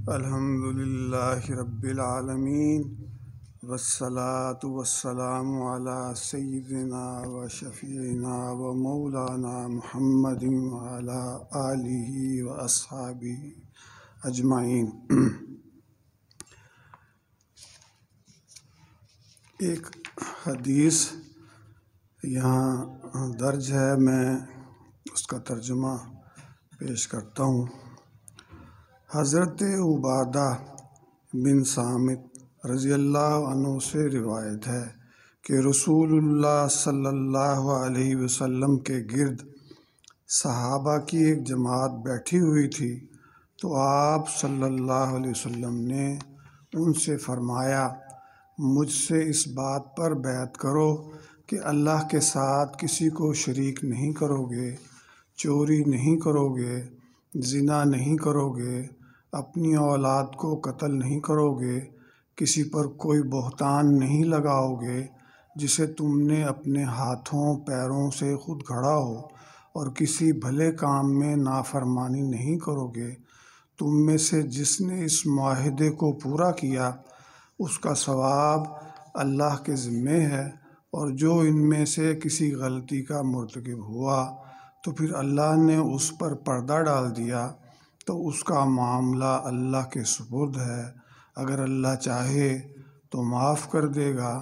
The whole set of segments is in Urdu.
الحمد للہ رب العالمین والصلاة والسلام علی سیدنا و شفیعنا و مولانا محمد وعلی آلہ و اصحابہ اجمعین۔ ایک حدیث یہاں درج ہے، میں اس کا ترجمہ پیش کرتا ہوں۔ حضرت عبادہ بن صامت رضی اللہ عنہ سے روایت ہے کہ رسول اللہ صلی اللہ علیہ وسلم کے گرد صحابہ کی ایک جماعت بیٹھی ہوئی تھی، تو آپ صلی اللہ علیہ وسلم نے ان سے فرمایا، مجھ سے اس بات پر بیعت کرو کہ اللہ کے ساتھ کسی کو شریک نہیں کرو گے، چوری نہیں کرو گے، زنا نہیں کرو گے، اپنی اولاد کو قتل نہیں کرو گے، کسی پر کوئی بہتان نہیں لگاؤ گے جسے تم نے اپنے ہاتھوں پیروں سے خود گھڑا ہو، اور کسی بھلے کام میں نافرمانی نہیں کرو گے۔ تم میں سے جس نے اس معاہدے کو پورا کیا اس کا ثواب اللہ کے ذمے ہے، اور جو ان میں سے کسی غلطی کا مرتکب ہوا تو پھر اللہ نے اس پر پردہ ڈال دیا تو اس کا معاملہ اللہ کے سپرد ہے۔ اگر اللہ چاہے تو معاف کر دے گا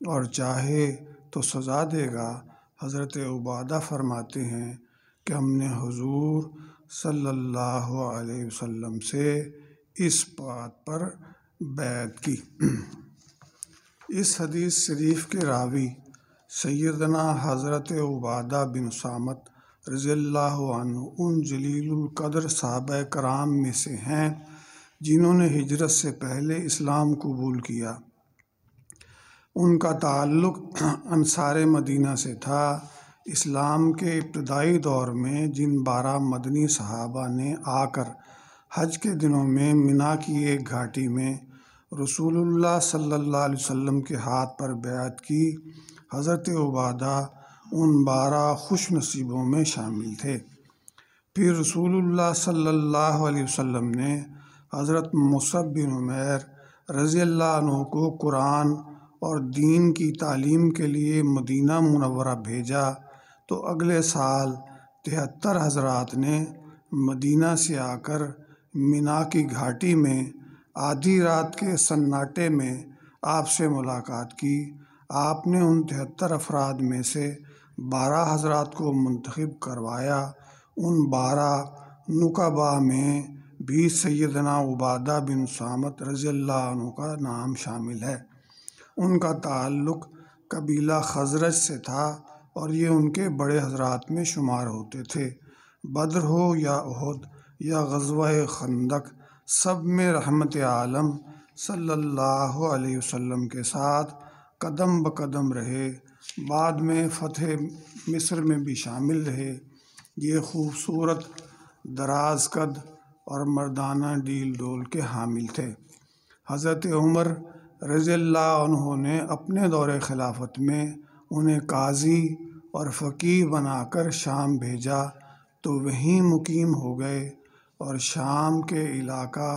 اور چاہے تو سزا دے گا۔ حضرت عبادہ فرماتے ہیں کہ ہم نے حضور صلی اللہ علیہ وسلم سے اس بات پر بیعت کی۔ اس حدیث شریف کے راوی سیدنا حضرت عبادہ بن صامت رضی اللہ عنہ ان جلیل القدر صحابہ کرام میں سے ہیں جنہوں نے ہجرت سے پہلے اسلام قبول کیا۔ ان کا تعلق انصار مدینہ سے تھا۔ اسلام کے ابتدائی دور میں جن 12 مدنی صحابہ نے آ کر حج کے دنوں میں منا کی ایک گھاٹی میں رسول اللہ صلی اللہ علیہ وسلم کے ہاتھ پر بیعت کی، حضرت عبادہ ان 12 خوش نصیبوں میں شامل تھے۔ پھر رسول اللہ صلی اللہ علیہ وسلم نے حضرت مصعب بن عمیر رضی اللہ عنہ کو قرآن اور دین کی تعلیم کے لیے مدینہ منورہ بھیجا، تو اگلے سال 73 حضرات نے مدینہ سے آ کر منا کی گھاٹی میں آدھی رات کے سناٹے میں آپ سے ملاقات کی۔ آپ نے ان 73 افراد میں سے 12 حضرات کو منتخب کروایا۔ ان 12 نقباء میں بھی سیدنا عبادہ بن صامت رضی اللہ عنہ کا نام شامل ہے۔ ان کا تعلق قبیلہ خزرج سے تھا اور یہ ان کے بڑے حضرات میں شمار ہوتے تھے۔ بدر ہو یا احد یا غزوہ خندق، سب میں رحمت عالم صلی اللہ علیہ وسلم کے ساتھ قدم بقدم رہے۔ بعد میں فتح مصر میں بھی شامل رہے۔ یہ خوبصورت دراز قد اور مردانہ ڈیل ڈول کے حامل تھے۔ حضرت عمر رضی اللہ عنہ نے اپنے دور خلافت میں انہیں قاضی اور فقیہ بنا کر شام بھیجا، تو وہیں مقیم ہو گئے، اور شام کے علاقہ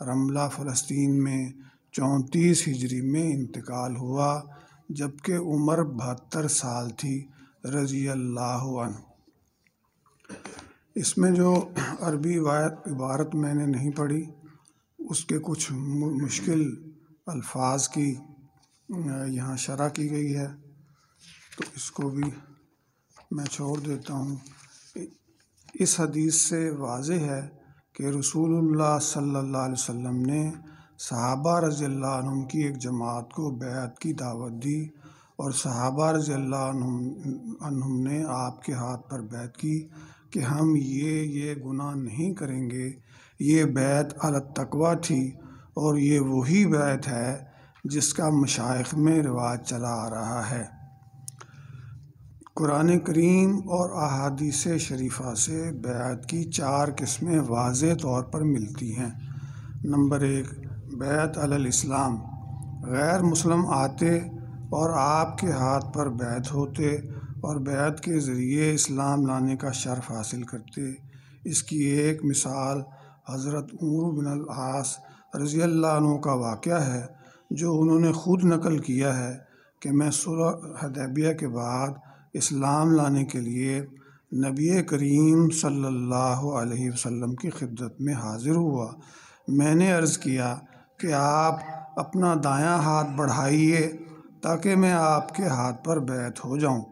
رملہ فلسطین میں 34 ہجری میں انتقال ہوا، جبکہ عمر 72 سال تھی رضی اللہ عنہ۔ اس میں جو عربی عبارت میں نے نہیں پڑھی، اس کے کچھ مشکل الفاظ کی یہاں شرح کی گئی ہے، تو اس کو بھی میں چھوڑ دیتا ہوں۔ اس حدیث سے واضح ہے کہ رسول اللہ صلی اللہ علیہ وسلم نے صحابہ رضی اللہ عنہم کی ایک جماعت کو بیعت کی دعوت دی، اور صحابہ رضی اللہ عنہم نے آپ کے ہاتھ پر بیعت کی کہ ہم یہ گناہ نہیں کریں گے۔ یہ بیعت علی التقویٰ تھی، اور یہ وہی بیعت ہے جس کا مشائخ میں رواج چلا آ رہا ہے۔ قرآن کریم اور احادیث شریفہ سے بیعت کی 4 قسمیں واضح طور پر ملتی ہیں۔ نمبر 1، بیعت علی الاسلام۔ غیر مسلم آتے اور آپ کے ہاتھ پر بیعت ہوتے اور بیعت کے ذریعے اسلام لانے کا شرف حاصل کرتے۔ اس کی ایک مثال حضرت عمرو بن العاص رضی اللہ عنہ کا واقعہ ہے، جو انہوں نے خود نقل کیا ہے کہ میں صلح حدیبیہ کے بعد اسلام لانے کے لیے نبی کریم صلی اللہ علیہ وسلم کی خدمت میں حاضر ہوا۔ میں نے عرض کیا کہ آپ اپنا دایاں ہاتھ بڑھائیے تاکہ میں آپ کے ہاتھ پر بیعت ہو جاؤں۔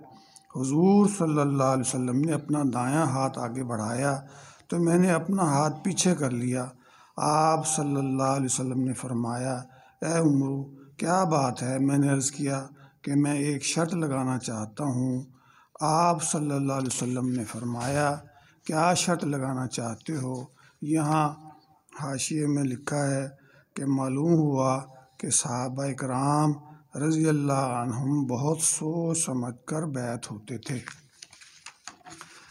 حضور صلی اللہ علیہ وسلم نے اپنا دایاں ہاتھ آگے بڑھایا تو میں نے اپنا ہاتھ پیچھے کر لیا۔ آپ صلی اللہ علیہ وسلم نے فرمایا، اے عمرو کیا بات ہے؟ میں نے عرض کیا کہ میں ایک شرط لگانا چاہتا ہوں۔ آپ صلی اللہ علیہ وسلم نے فرمایا، کیا شرط لگانا چاہتے ہو؟ یہاں حاشیے میں لکھا ہے کہ معلوم ہوا کہ صحابہ کرام رضی اللہ عنہم بہت سوچ سمجھ کر بیعت ہوتے تھے۔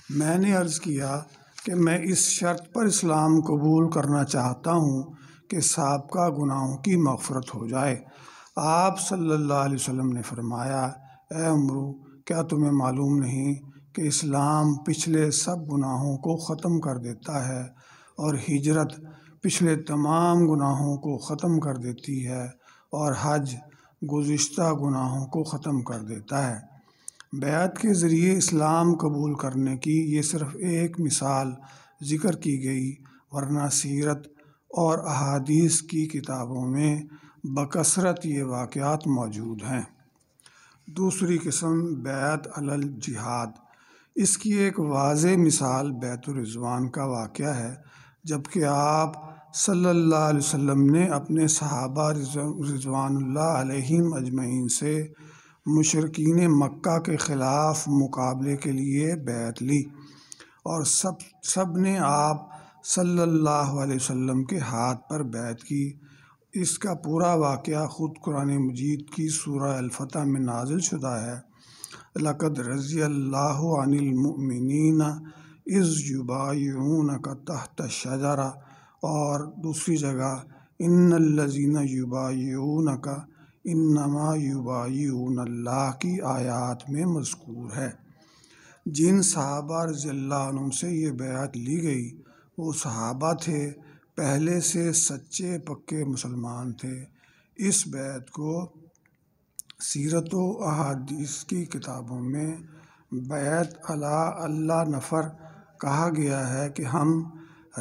میں نے عرض کیا کہ میں اس شرط پر اسلام قبول کرنا چاہتا ہوں کہ سابقہ گناہوں کی مغفرت ہو جائے۔ آپ صلی اللہ علیہ وسلم نے فرمایا، اے عمرو کیا تمہیں معلوم نہیں کہ اسلام پچھلے سب گناہوں کو ختم کر دیتا ہے اور ہجرت پچھلے تمام گناہوں کو ختم کر دیتی ہے اور حج گزشتہ گناہوں کو ختم کر دیتا ہے۔ بیعت کے ذریعے اسلام قبول کرنے کی یہ صرف ایک مثال ذکر کی گئی، ورنہ سیرت اور احادیث کی کتابوں میں بکثرت یہ واقعات موجود ہیں۔ دوسری قسم بیعت علی الجہاد۔ اس کی ایک واضح مثال بیعت الرضوان کا واقعہ ہے، جبکہ آپ صلی اللہ علیہ وسلم نے اپنے صحابہ رضوان اللہ علیہم اجمعین سے مشرکین مکہ کے خلاف مقابلے کے لیے بیعت لی اور سب نے آپ صلی اللہ علیہ وسلم کے ہاتھ پر بیعت کی۔ اس کا پورا واقعہ خود قرآن مجید کی سورہ الفتح میں نازل شدہ ہے۔ لقد رضی اللہ عن المؤمنین اذ یبایعونک تحت الشجرہ، اور دوسری جگہ ان الذین یبایعونک انما یبایعون اللہ کی آیات میں مذکور ہے۔ جن صحابہ رضی اللہ عنہم سے یہ بیعت لی گئی وہ صحابہ تھے، پہلے سے سچے پکے مسلمان تھے۔ اس بیعت کو سیرت و احادیث کی کتابوں میں بیعت علی اللہ نفر کہا گیا ہے کہ ہم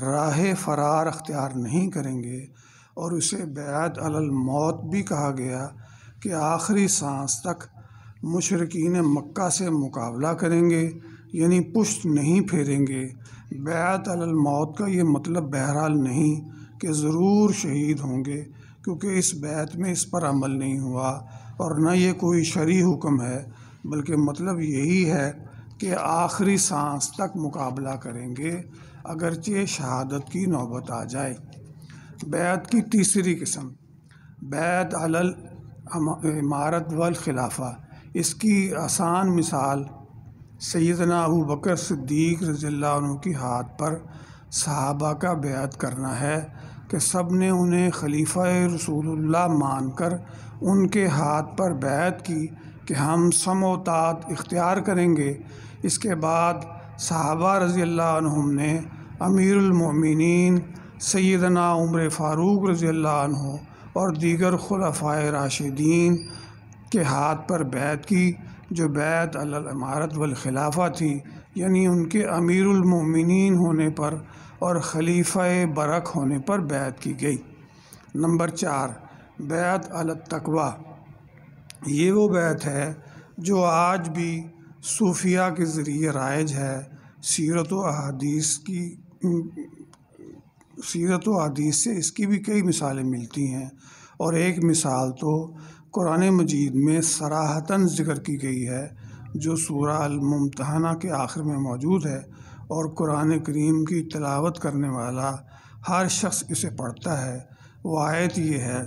راہ فرار اختیار نہیں کریں گے، اور اسے بیعت علی الموت بھی کہا گیا کہ آخری سانس تک مشرکین مکہ سے مقابلہ کریں گے، یعنی پشت نہیں پھیریں گے۔ بیعت علی الموت کا یہ مطلب بہرحال نہیں کہ ضرور شہید ہوں گے، کیونکہ اس بیعت میں اس پر عمل نہیں ہوا اور نہ یہ کوئی شرعی حکم ہے، بلکہ مطلب یہی ہے کہ آخری سانس تک مقابلہ کریں گے اگرچہ شہادت کی نوبت آ جائے۔ بیعت کی تیسری قسم بیعت علی الامارت والخلافہ۔ اس کی آسان مثال سیدنا ابو بکر صدیق رضی اللہ عنہ کی ہاتھ پر صحابہ کا بیعت کرنا ہے کہ سب نے انہیں خلیفہ رسول اللہ مان کر ان کے ہاتھ پر بیعت کی کہ ہم سمع و طاعت اختیار کریں گے۔ اس کے بعد صحابہ رضی اللہ عنہم نے امیر المؤمنین سیدنا عمر فاروق رضی اللہ عنہ اور دیگر خلفائے راشدین کے ہاتھ پر بیعت کی، جو بیعت علی الامارت والخلافہ تھی، یعنی ان کے امیر المؤمنین ہونے پر اور خلیفہ برک ہونے پر بیعت کی گئی۔ نمبر 4 بیعت علی التقویٰ۔ یہ وہ بیعت ہے جو آج بھی صوفیہ کے ذریعے رائج ہے۔ سیرت و احادیث سے اس کی بھی کئی مثالیں ملتی ہیں، اور ایک مثال تو قرآن مجید میں صراحتاً ذکر کی گئی ہے، جو سورہ الممتحنہ کے آخر میں موجود ہے، اور قرآن کریم کی تلاوت کرنے والا ہر شخص اسے پڑھتا ہے۔ وہ آیت یہ ہے،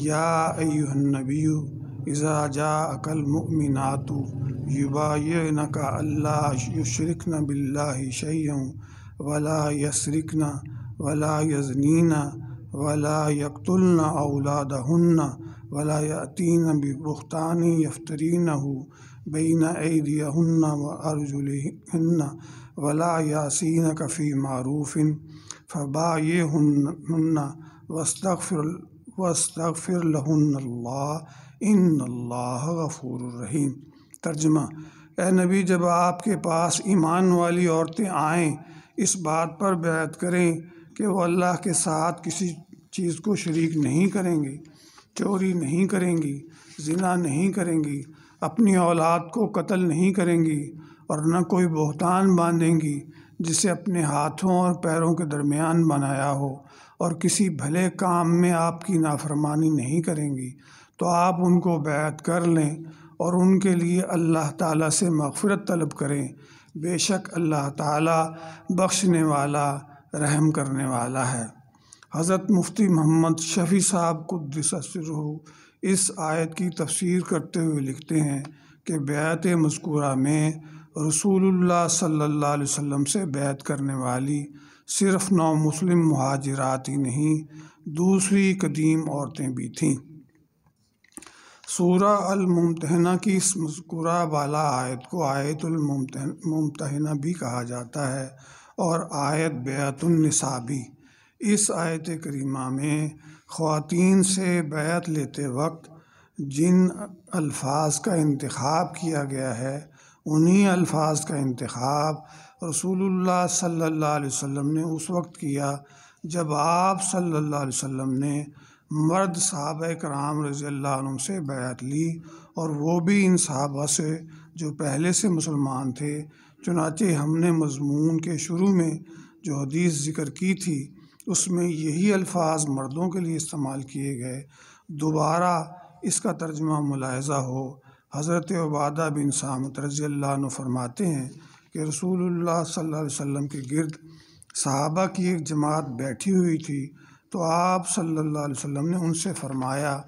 یا ایھا النبی اذا جاءک المؤمنات یبایعنک الا یشرکن باللہ شیئا ولا یسرقن ولا یزنین ولا یقتلن اولادہن ولا یأتین ببہتان یفترینہ بین ایدیہن وارجلہن ولا یعصینک فی معروف فبایعهن واستغفر لهن اللہ ان اللہ غفور الرحیم۔ ترجمہ: اے نبی، جب آپ کے پاس ایمان والی عورتیں آئیں اس بات پر بیعت کریں کہ وہ اللہ کے ساتھ کسی چیز کو شریک نہیں کریں گی، چوری نہیں کریں گی، زنا نہیں کریں گی، اپنی اولاد کو قتل نہیں کریں گی اور نہ کوئی بہتان باندھیں گی جسے اپنے ہاتھوں اور پیروں کے درمیان بنایا ہو، اور کسی بھلے کام میں آپ کی نافرمانی نہیں کریں گی، تو آپ ان کو بیعت کر لیں اور ان کے لیے اللہ تعالیٰ سے مغفرت طلب کریں۔ بے شک اللہ تعالیٰ بخشنے والا، رحم کرنے والا ہے۔ حضرت مفتی محمد شفیع صاحب قدس سرہ اس آیت کی تفسیر کرتے ہوئے لکھتے ہیں کہ بیعت مذکورہ میں رسول اللہ صلی اللہ علیہ وسلم سے بیعت کرنے والی صرف 9 مسلم مہاجرات ہی نہیں، دوسری قدیم عورتیں بھی تھیں۔ سورہ الممتحنہ کی اس مذکورہ بالا آیت کو آیت الممتحنہ بھی کہا جاتا ہے اور آیت بیعت النساء بھی۔ اس آیت کریمہ میں خواتین سے بیعت لیتے وقت جن الفاظ کا انتخاب کیا گیا ہے، انہی الفاظ کا انتخاب رسول اللہ صلی اللہ علیہ وسلم نے اس وقت کیا جب آپ صلی اللہ علیہ وسلم نے مرد صحابہ کرام رضی اللہ عنہم سے بیعت لی، اور وہ بھی ان صحابہ سے جو پہلے سے مسلمان تھے۔ چنانچہ ہم نے مضمون کے شروع میں جو حدیث ذکر کی تھی اس میں یہی الفاظ مردوں کے لیے استعمال کیے گئے۔ دوبارہ اس کا ترجمہ ملاحظہ ہو، حضرت عبادہ بن صامت رضی اللہ عنہ فرماتے ہیں کہ رسول اللہ صلی اللہ علیہ وسلم کے گرد صحابہ کی ایک جماعت بیٹھی ہوئی تھی، تو آپ صلی اللہ علیہ وسلم نے ان سے فرمایا،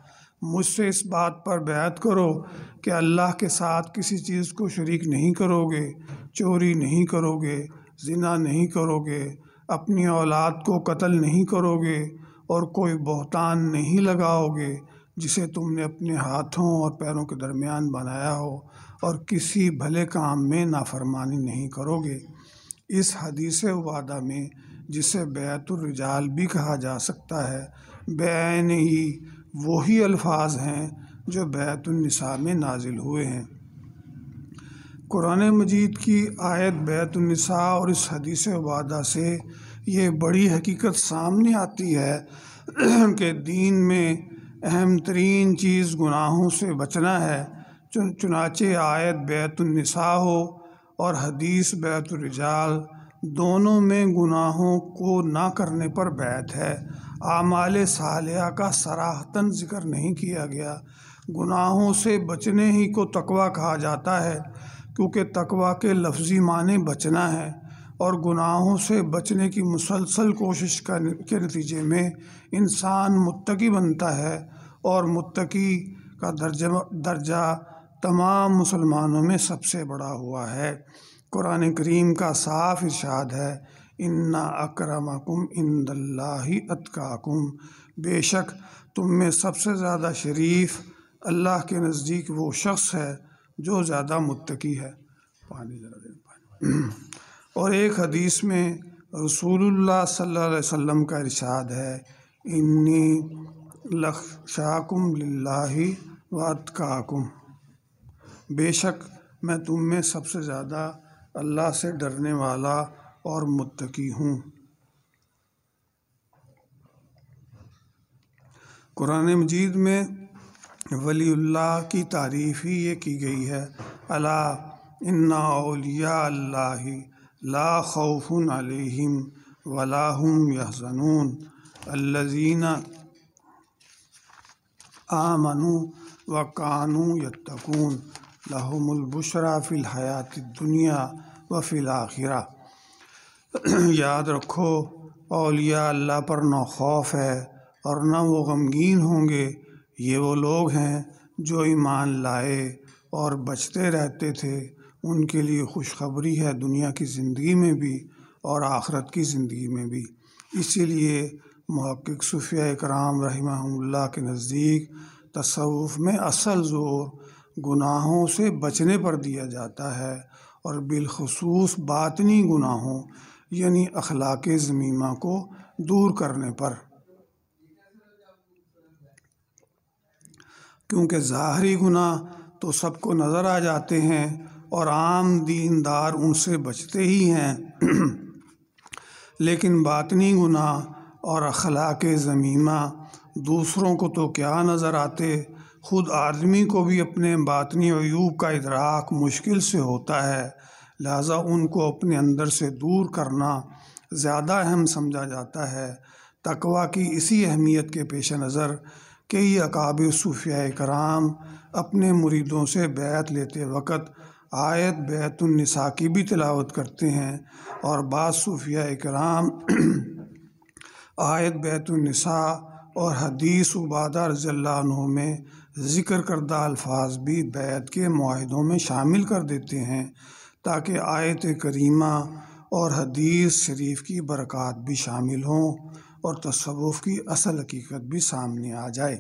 مجھ سے اس بات پر بیعت کرو کہ اللہ کے ساتھ کسی چیز کو شریک نہیں کرو گے، چوری نہیں کرو گے، زنا نہیں کرو گے، اپنی اولاد کو قتل نہیں کرو گے، اور کوئی بہتان نہیں لگاؤ گے جسے تم نے اپنے ہاتھوں اور پیروں کے درمیان بنایا ہو، اور کسی بھلے کام میں نافرمانی نہیں کرو گے۔ اس حدیث عبادہ میں، جسے بیعت الرجال بھی کہا جا سکتا ہے، بعین ہی وہی الفاظ ہیں جو بیعت النساء میں نازل ہوئے ہیں۔ قرآن مجید کی آیت بیعت النساء اور اس حدیث عبادہ سے یہ بڑی حقیقت سامنے آتی ہے کہ دین میں اہم ترین چیز گناہوں سے بچنا ہے۔ چنانچہ آیت بیعت النساء ہو اور حدیث بیعت الرجال، دونوں میں گناہوں کو نہ کرنے پر بیعت ہے۔ اعمال صالحہ کا صراحتاً ذکر نہیں کیا گیا۔ گناہوں سے بچنے ہی کو تقویٰ کہا جاتا ہے، کیونکہ تقویٰ کے لفظی معنی بچنا ہے، اور گناہوں سے بچنے کی مسلسل کوشش کے نتیجے میں انسان متقی بنتا ہے، اور متقی کا درجہ تمام مسلمانوں میں سب سے بڑا ہوا ہے۔ قرآن کریم کا صاف ارشاد ہے، اِنَّ أَكْرَمَكُمْ عِندَ اللہِ أَتْقَاكُمْ، بے شک تم میں سب سے زیادہ شریف اللہ کے نزدیک وہ شخص ہے جو زیادہ متقی ہے۔ پانی ذرا دیں پانی۔ اور ایک حدیث میں رسول اللہ صلی اللہ علیہ وسلم کا ارشاد ہے، انی لَخْشَاكُمْ لِلَّهِ وَأَتْقَاكُمْ، بے شک میں تم میں سب سے زیادہ اللہ سے ڈرنے والا اور متقی ہوں۔ قرآن مجید میں ولی اللہ کی تعریف ہی یہ کی گئی ہے، الا ان اولیاء اللہ لا خوف علیہم ولا هم یحزنون الذین آمنوا وکانوا یتقون لہم البشریٰ فی الحیاۃ الدنیا وفی الآخرہ۔ یاد رکھو، اولیاء اللہ پر نہ خوف ہے اور نہ وہ غمگین ہوں گے، یہ وہ لوگ ہیں جو ایمان لائے اور بچتے رہتے تھے، ان کے لیے خوشخبری ہے دنیا کی زندگی میں بھی اور آخرت کی زندگی میں بھی۔ اسی لیے محقق صوفیہ کرام رحمہ اللہ کے نزدیک تصوف میں اصل زور گناہوں سے بچنے پر دیا جاتا ہے، اور بالخصوص باطنی گناہوں یعنی اخلاق ذمیمہ کو دور کرنے پر، کیونکہ ظاہری گناہ تو سب کو نظر آ جاتے ہیں اور عام دیندار ان سے بچتے ہی ہیں، لیکن باطنی گناہ اور اخلاق ذمیمہ دوسروں کو تو کیا نظر آتے، خود آدمی کو بھی اپنے باطنی عیوب کا ادراک مشکل سے ہوتا ہے، لہذا ان کو اپنے اندر سے دور کرنا زیادہ اہم سمجھا جاتا ہے۔ تقویٰ کی اسی اہمیت کے پیش نظر کئی اکابر صوفیاء کرام اپنے مریدوں سے بیعت لیتے وقت آیت بیعت النساء کی بھی تلاوت کرتے ہیں، اور بعض صوفیاء کرام آیت بیعت النساء اور حدیث عبادہ رضی اللہ عنہ میں ذکر کردہ الفاظ بھی بیعت کے معاہدوں میں شامل کر دیتے ہیں، تاکہ آیت کریمہ اور حدیث شریف کی برکات بھی شامل ہوں اور تصوف کی اصل حقیقت بھی سامنے آ جائے۔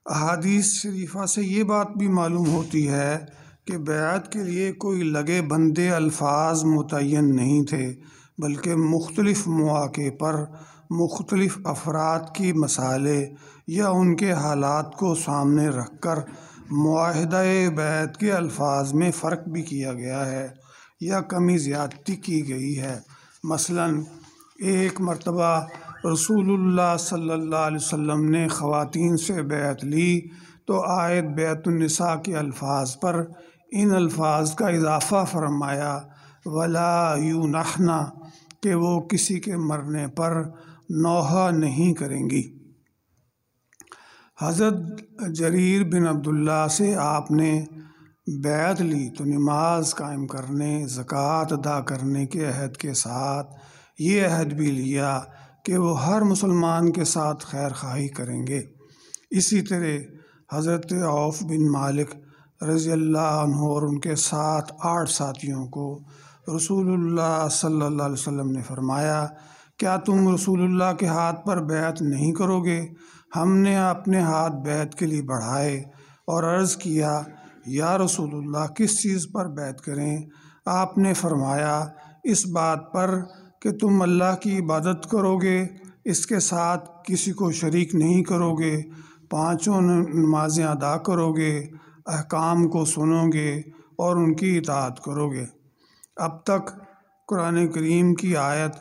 احادیث شریفہ سے یہ بات بھی معلوم ہوتی ہے کہ بیعت کے لیے کوئی لگے بندے الفاظ متعین نہیں تھے، بلکہ مختلف مواقع پر مختلف افراد کی مسائل یا ان کے حالات کو سامنے رکھ کر معاہدہ بیعت کے الفاظ میں فرق بھی کیا گیا ہے یا کمی زیادتی کی گئی ہے۔ مثلاً ایک مرتبہ رسول اللہ صلی اللہ علیہ وسلم نے خواتین سے بیعت لی تو آیت بیعت النساء کے الفاظ پر ان الفاظ کا اضافہ فرمایا وَلَا يُنَحْنَ، کہ وہ کسی کے مرنے پر نوحہ نہیں کریں گی۔ حضرت جریر بن عبداللہ سے آپ نے بیعت لی تو نماز قائم کرنے، زکوٰۃ ادا کرنے کے عہد کے ساتھ یہ عہد بھی لیا کہ وہ ہر مسلمان کے ساتھ خیر خواہی کریں گے۔ اسی طرح حضرت عوف بن مالک رضی اللہ عنہ اور ان کے ساتھ 8 ساتھیوں کو رسول اللہ صلی اللہ علیہ وسلم نے فرمایا، کیا تم رسول اللہ کے ہاتھ پر بیعت نہیں کرو گے؟ ہم نے اپنے ہاتھ بیعت کے لیے بڑھائے اور عرض کیا، یا رسول اللہ کس چیز پر بیعت کریں؟ آپ نے فرمایا، اس بات پر کہ تم اللہ کی عبادت کرو گے، اس کے ساتھ کسی کو شریک نہیں کرو گے، 5 نمازیں ادا کرو گے، احکام کو سنو گے اور ان کی اطاعت کرو گے۔ اب تک قرآن کریم کی آیت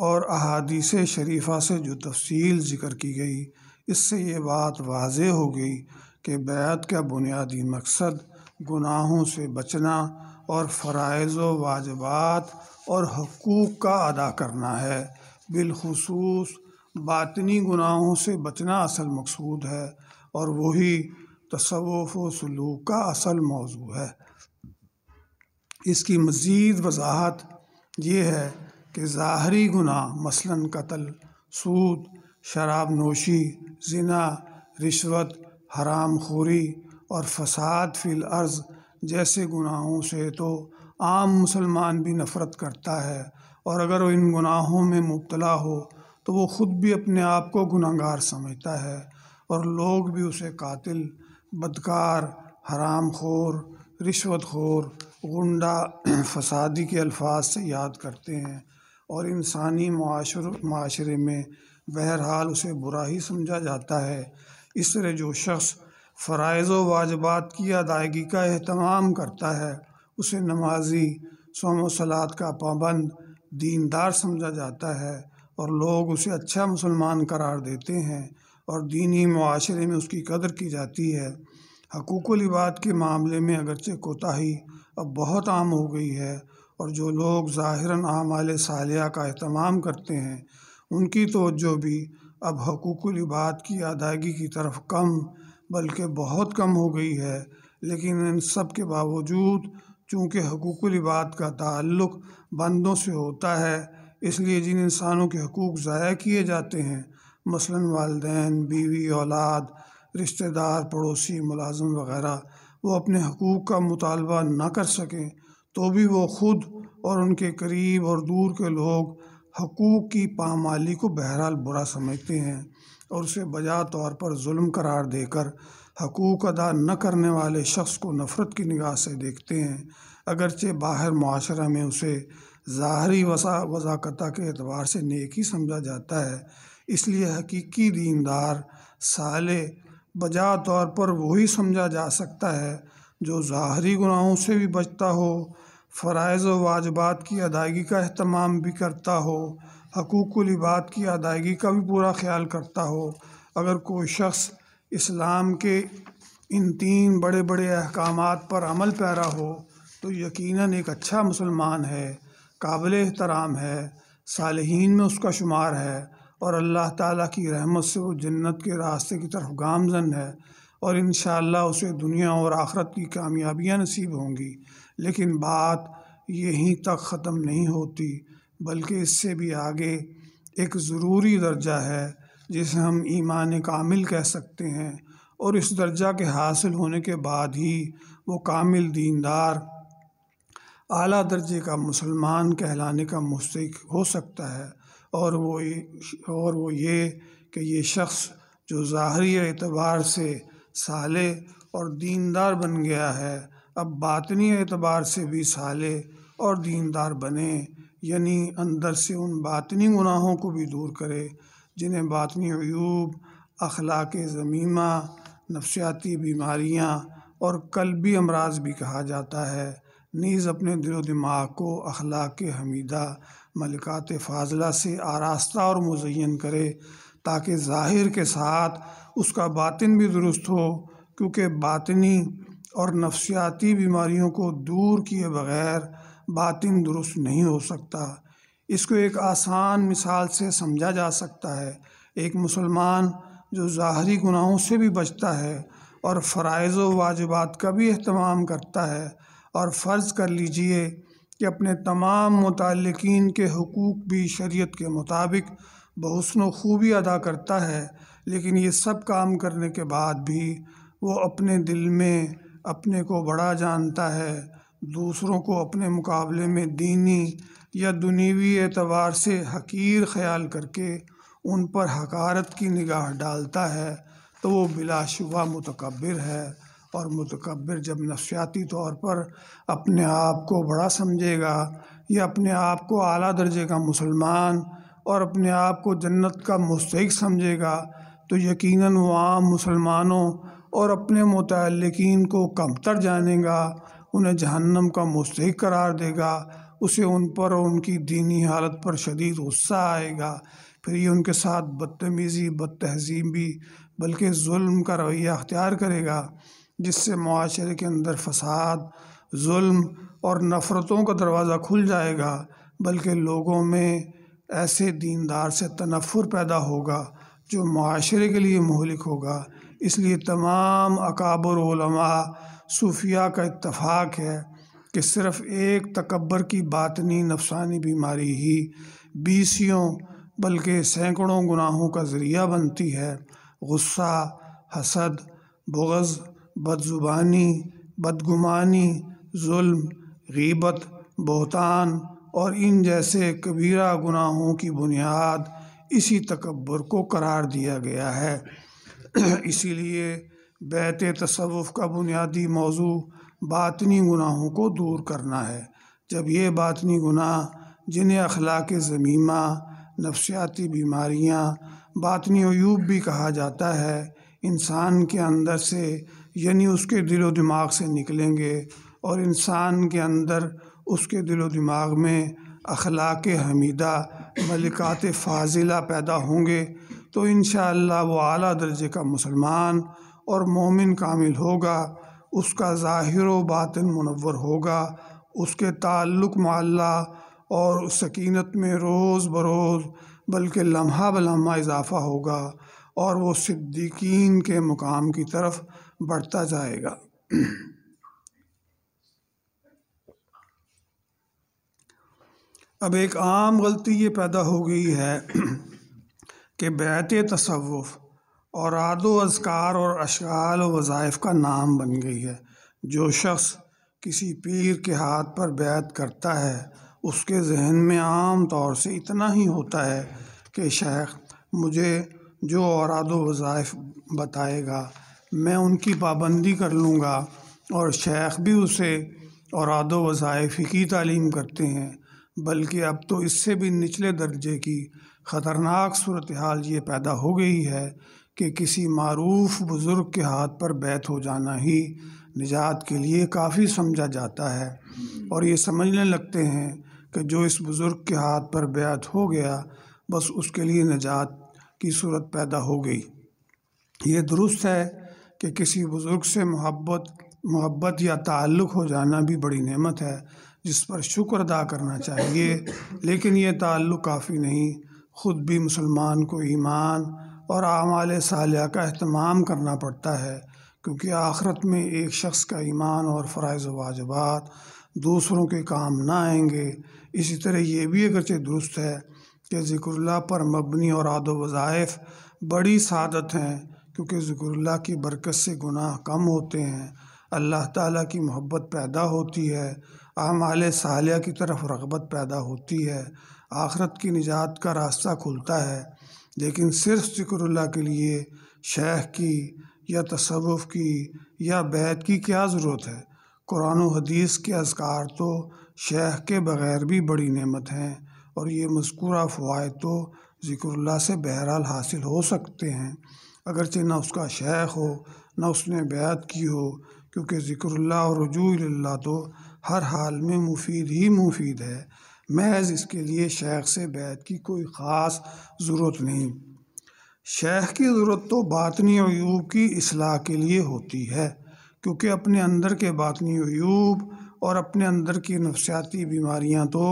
اور احادیث شریفہ سے جو تفصیل ذکر کی گئی، اس سے یہ بات واضح ہو گئی کہ بیعت کا بنیادی مقصد گناہوں سے بچنا اور فرائض و واجبات اور حقوق کا ادا کرنا ہے۔ بالخصوص باطنی گناہوں سے بچنا اصل مقصود ہے اور وہی تصوف و سلوک کا اصل موضوع ہے۔ اس کی مزید وضاحت یہ ہے کہ ظاہری گناہ مثلاً قتل، سود، شراب نوشی، زنا، رشوت، حرام خوری اور فساد فی الارض جیسے گناہوں سے تو عام مسلمان بھی نفرت کرتا ہے، اور اگر وہ ان گناہوں میں مبتلا ہو تو وہ خود بھی اپنے آپ کو گنہگار سمجھتا ہے، اور لوگ بھی اسے قاتل، بدکار، حرام خور، رشوت خور، غنڈہ، فسادی کے الفاظ سے یاد کرتے ہیں، اور انسانی معاشرے میں بہرحال اسے برا ہی سمجھا جاتا ہے۔ اس طرح جو شخص فرائض و واجبات کی ادائیگی کا اہتمام کرتا ہے اسے نمازی، صوم و صلات کا پابند، دیندار سمجھا جاتا ہے، اور لوگ اسے اچھا مسلمان قرار دیتے ہیں اور دینی معاشرے میں اس کی قدر کی جاتی ہے۔ حقوق العباد کے معاملے میں اگرچہ کوتاہی اب بہت عام ہو گئی ہے، اور جو لوگ ظاہراً اعمال صالحہ کا اہتمام کرتے ہیں ان کی توجہ بھی اب حقوق العباد کی ادائیگی کی طرف کم بلکہ بہت کم ہو گئی ہے، لیکن ان سب کے باوجود چونکہ حقوق العباد کا تعلق بندوں سے ہوتا ہے، اس لیے جن انسانوں کے حقوق ضائع کیے جاتے ہیں مثلاً والدین، بیوی، اولاد، رشتہ دار، پڑوسی، ملازم وغیرہ، وہ اپنے حقوق کا مطالبہ نہ کر سکیں تو بھی وہ خود اور ان کے قریب اور دور کے لوگ حقوق کی پامالی کو بہرحال برا سمجھتے ہیں اور اسے بجا طور پر ظلم قرار دے کر حقوق ادا نہ کرنے والے شخص کو نفرت کی نگاہ سے دیکھتے ہیں، اگرچہ باہر معاشرہ میں اسے ظاہری وضاقتہ کے اعتبار سے نیکی سمجھا جاتا ہے، اس لیے حقیقی دیندار صالح بجا طور پر وہی سمجھا جا سکتا ہے جو ظاہری گناہوں سے بھی بچتا ہو، فرائض و واجبات کی ادائیگی کا اہتمام بھی کرتا ہو، حقوق العباد کی ادائیگی کا بھی پورا خیال کرتا ہو۔ اگر کوئی شخص اسلام کے ان 3 بڑے بڑے احکامات پر عمل پیرا ہو تو یقیناً ایک اچھا مسلمان ہے، قابل احترام ہے، صالحین میں اس کا شمار ہے، اور اللہ تعالیٰ کی رحمت سے وہ جنت کے راستے کی طرف گامزن ہے، اور انشاءاللہ اسے دنیا اور آخرت کی کامیابیاں نصیب ہوں گی۔ لیکن بات یہیں تک ختم نہیں ہوتی، بلکہ اس سے بھی آگے ایک ضروری درجہ ہے جسے ہم ایمان کامل کہہ سکتے ہیں، اور اس درجہ کے حاصل ہونے کے بعد ہی وہ کامل دیندار اعلیٰ درجے کا مسلمان کہلانے کا مستحق ہو سکتا ہے، اور وہ یہ کہ یہ شخص جو ظاہری اعتبار سے صالح اور دیندار بن گیا ہے اب باطنی اعتبار سے بھی صالح اور دیندار بنے، یعنی اندر سے ان باطنی گناہوں کو بھی دور کرے جنہیں باطنی عیوب، اخلاق ذمیمہ، نفسیاتی بیماریاں اور قلبی امراض بھی کہا جاتا ہے، نیز اپنے دل و دماغ کو اخلاق حمیدہ، ملکات فاضلہ سے آراستہ اور مزین کرے تاکہ ظاہر کے ساتھ اس کا باطن بھی درست ہو، کیونکہ باطنی اور نفسیاتی بیماریوں کو دور کیے بغیر باطن درست نہیں ہو سکتا۔ اس کو ایک آسان مثال سے سمجھا جا سکتا ہے۔ ایک مسلمان جو ظاہری گناہوں سے بھی بچتا ہے اور فرائض و واجبات کا بھی اہتمام کرتا ہے، اور فرض کر لیجئے کہ اپنے تمام متعلقین کے حقوق بھی شریعت کے مطابق بحسن و خوبی ادا کرتا ہے، لیکن یہ سب کام کرنے کے بعد بھی وہ اپنے دل میں اپنے کو بڑا جانتا ہے، دوسروں کو اپنے مقابلے میں دینی یا دنیوی اعتبار سے حقیر خیال کر کے ان پر حقارت کی نگاہ ڈالتا ہے، تو وہ بلا شبہ متکبر ہے، اور متکبر جب نفسیاتی طور پر اپنے آپ کو بڑا سمجھے گا یا اپنے آپ کو اعلیٰ درجے کا مسلمان اور اپنے آپ کو جنت کا مستحق سمجھے گا تو یقیناً وہ عام مسلمانوں اور اپنے متعلقین کو کمتر جانے گا، انہیں جہنم کا مستحق قرار دے گا، اسے ان پر اور ان کی دینی حالت پر شدید غصہ آئے گا، پھر یہ ان کے ساتھ بدتمیزی، بد تہذیبی بلکہ ظلم کا رویہ اختیار کرے گا، جس سے معاشرے کے اندر فساد، ظلم اور نفرتوں کا دروازہ کھل جائے گا، بلکہ لوگوں میں ایسے دیندار سے تنفر پیدا ہوگا جو معاشرے کے لیے مہلک ہوگا۔ اس لیے تمام اکابر علماء صوفیاء کا اتفاق ہے کہ صرف ایک تکبر کی باطنی نفسانی بیماری ہی 20 بلکہ سینکڑوں گناہوں کا ذریعہ بنتی ہے۔ غصہ، حسد، بغض، بدزبانی، بدگمانی، ظلم، غیبت، بہتان اور ان جیسے کبیرہ گناہوں کی بنیاد اسی تکبر کو قرار دیا گیا ہے۔ اسی لیے بیت تصوف کا بنیادی موضوع باطنی گناہوں کو دور کرنا ہے۔ جب یہ باطنی گناہ جنہیں اخلاق ذمیمہ، نفسیاتی بیماریاں، باطنی عیوب بھی کہا جاتا ہے، انسان کے اندر سے یعنی اس کے دل و دماغ سے نکلیں گے، اور انسان کے اندر اس کے دل و دماغ میں اخلاق حمیدہ، ملکات فاضلہ پیدا ہوں گے، تو انشاءاللہ وہ اعلیٰ درجے کا مسلمان اور مومن کامل ہوگا، اس کا ظاہر و باطن منور ہوگا، اس کے تعلق مع اللہ اور سکینت میں روز بروز بلکہ لمحہ بلمحہ اضافہ ہوگا، اور وہ صدیقین کے مقام کی طرف بڑھتا جائے گا۔ اب ایک عام غلطی یہ پیدا ہو گئی ہے کہ بیعت تصوف اوراد و اذکار اور اشعال و وظائف کا نام بن گئی ہے۔ جو شخص کسی پیر کے ہاتھ پر بیعت کرتا ہے اس کے ذہن میں عام طور سے اتنا ہی ہوتا ہے کہ شیخ مجھے جو اوراد و وظائف بتائے گا میں ان کی پابندی کر لوں گا، اور شیخ بھی اسے اوراد و وظائف کی تعلیم کرتے ہیں۔ بلکہ اب تو اس سے بھی نچلے درجے کی خطرناک صورتحال یہ پیدا ہو گئی ہے کہ کسی معروف بزرگ کے ہاتھ پر بیعت ہو جانا ہی نجات کے لیے کافی سمجھا جاتا ہے، اور یہ سمجھنے لگتے ہیں کہ جو اس بزرگ کے ہاتھ پر بیعت ہو گیا بس اس کے لیے نجات کی صورت پیدا ہو گئی۔ یہ درست ہے کہ کسی بزرگ سے محبت یا تعلق ہو جانا بھی بڑی نعمت ہے جس پر شکر ادا کرنا چاہیے، لیکن یہ تعلق کافی نہیں۔ خود بھی مسلمان کو ایمان اور اعمال صالحہ کا اہتمام کرنا پڑتا ہے، کیونکہ آخرت میں ایک شخص کا ایمان اور فرائض و واجبات دوسروں کے کام نہ آئیں گے۔ اسی طرح یہ بھی اگرچہ درست ہے کہ ذکر اللہ پر مبنی اور عاد و وظائف بڑی سعادت ہیں، کیونکہ ذکر اللہ کی برکت سے گناہ کم ہوتے ہیں، اللہ تعالیٰ کی محبت پیدا ہوتی ہے، اعمال صالحہ کی طرف رغبت پیدا ہوتی ہے، آخرت کی نجات کا راستہ کھلتا ہے۔ لیکن صرف ذکر اللہ کے لیے شیخ کی یا تصوف کی یا بیعت کی کیا ضرورت ہے؟ قرآن و حدیث کے اذکار تو شیخ کے بغیر بھی بڑی نعمت ہیں، اور یہ مذکورہ فوائد تو ذکر اللہ سے بہرحال حاصل ہو سکتے ہیں، اگرچہ نہ اس کا شیخ ہو نہ اس نے بیعت کی ہو، کیونکہ ذکر اللہ اور رجوع اللہ تو ہر حال میں مفید ہی مفید ہے، محض اس کے لیے شیخ سے بیعت کی کوئی خاص ضرورت نہیں۔ شیخ کی ضرورت تو باطنی عیوب کی اصلاح کے لیے ہوتی ہے، کیونکہ اپنے اندر کے باطنی عیوب اور اپنے اندر کی نفسیاتی بیماریاں تو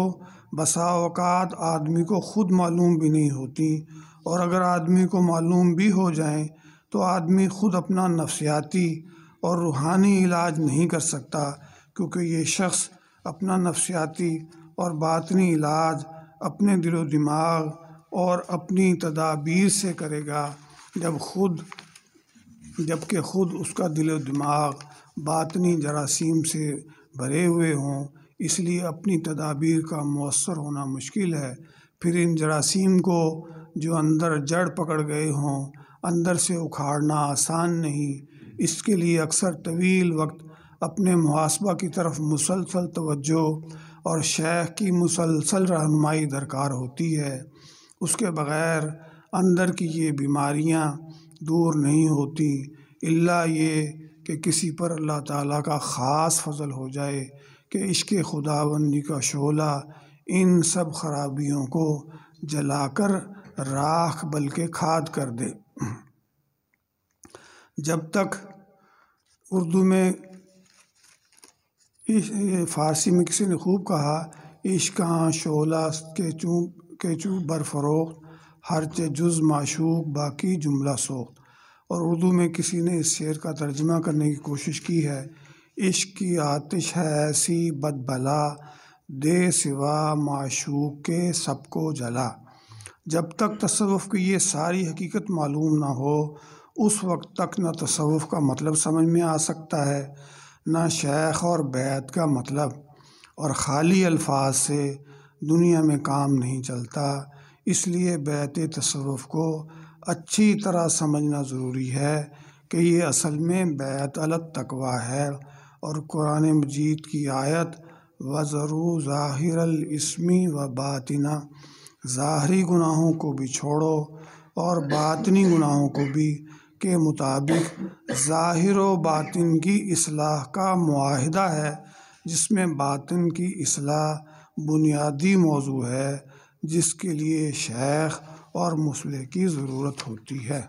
بسا اوقات آدمی کو خود معلوم بھی نہیں ہوتی، اور اگر آدمی کو معلوم بھی ہو جائیں تو آدمی خود اپنا نفسیاتی اور روحانی علاج نہیں کر سکتا، کیونکہ یہ شخص اپنا نفسیاتی اور باطنی علاج اپنے دل و دماغ اور اپنی تدابیر سے کرے گا، جبکہ خود اس کا دل و دماغ باطنی جراثیم سے بھرے ہوئے ہوں، اس لیے اپنی تدابیر کا مؤثر ہونا مشکل ہے۔ پھر ان جراثیم کو جو اندر جڑ پکڑ گئے ہوں اندر سے اکھاڑنا آسان نہیں، اس کے لیے اکثر طویل وقت اپنے محاسبہ کی طرف مسلسل توجہ اور شیخ کی مسلسل رہنمائی درکار ہوتی ہے، اس کے بغیر اندر کی یہ بیماریاں دور نہیں ہوتی، الا یہ کہ کسی پر اللہ تعالیٰ کا خاص فضل ہو جائے کہ عشق خداوندی کا شعلہ ان سب خرابیوں کو جلا کر راکھ بلکہ کھاد کر دے۔ جب تک اردو میں فارسی میں کسی نے خوب کہا، عشقاں شعلہ کے چوں برفروخت، ہرچہ جز معشوق باقی جملہ سوخت، اور اردو میں کسی نے اس شعر کا ترجمہ کرنے کی کوشش کی ہے، عشق کی آتش ہے ایسی بد بلا، دے سوا معشوق کے سب کو جلا۔ جب تک تصوف کی یہ ساری حقیقت معلوم نہ ہو اس وقت تک نہ تصوف کا مطلب سمجھ میں آ سکتا ہے نہ شیخ اور بیعت کا مطلب، اور خالی الفاظ سے دنیا میں کام نہیں چلتا، اس لیے بیعت تصوف کو اچھی طرح سمجھنا ضروری ہے کہ یہ اصل میں بیعت علی التقویٰ ہے، اور قرآن مجید کی آیت وَذَرُوا ظَاہِرَ الْإِثْمِ وَبَاطِنَهُ، ظاہری گناہوں کو بھی چھوڑو اور باطنی گناہوں کو بھی، کے مطابق ظاہر و باطن کی اصلاح کا معاہدہ ہے، جس میں باطن کی اصلاح بنیادی موضوع ہے جس کے لیے شیخ اور مصلح کی ضرورت ہوتی ہے۔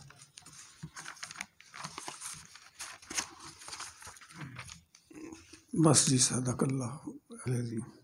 بس جی، صدق اللہ علیہ۔